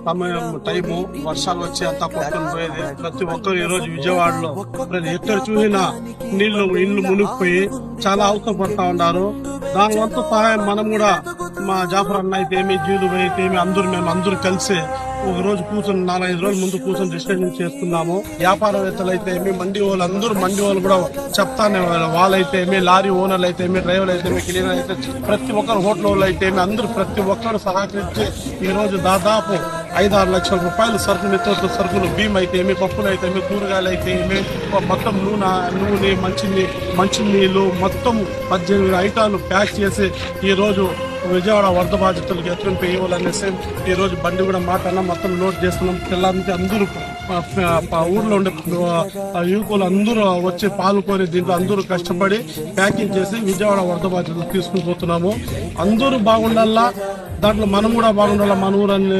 సమయం టైము వర్షాలు వచ్చి అంతా కొట్టుకొని పోయేది. ప్రతి ఒక్కరు ఈ రోజు విజయవాడలో ఎక్కడ చూసినా ఇల్లు మునిగిపోయి చాలా అవసరపడతా ఉన్నారు. దాని వంతు సహాయం మనం కూడా మా జాఫర్ అన్న అయితే ఏమి, జీలు అయితే ఏమి, మేము అందరూ కలిసి ఒక రోజు కూర్చొని 4-5 రోజుల ముందు కూర్చొని డిస్కషన్ చేసుకున్నాము. వ్యాపారవేత్తలు అయితే ఏమి, మండి వాళ్ళు కూడా చెప్తానే వాళ్ళైతే ఏమి, లారీ ఓనర్లు అయితే ఏమి, డ్రైవర్లు అయితే ఏమి, క్లీనర్ అయితే ప్రతి ఒక్కరు హోటల్ వాళ్ళు అయితే ఏమి, అందరూ ప్రతి ఒక్కరు సహకరించి ఈ రోజు దాదాపు 5-6 లక్షల రూపాయలు సరుకులు బియ్యం అయితే ఏమి, పప్పులు అయితే ఏమి, కూరగాయలు అయితే ఏమి, మొత్తం నూనె మంచినీళ్ళు మొత్తం 18 ఐటాలు ప్యాక్ చేసి ఈ రోజు విజయవాడ వరద బాధితులకు ఎత్తుకుని ఇవ్వాలనేసి ఈ రోజు బండి కూడా మాట్లాడినా మొత్తం నోట్ చేస్తున్నాం. పిల్లలకి అందరూ ఊర్లో ఉండే యువకులు అందరూ వచ్చి పాల్గొని దీంట్లో అందరూ కష్టపడి ప్యాకింగ్ చేసి విజయవాడ వరద బాధితులకు తీసుకుని పోతున్నాము. అందరూ బాగుండాలా, దాంట్లో మనం కూడా బాగుండాలా, మన ఊరని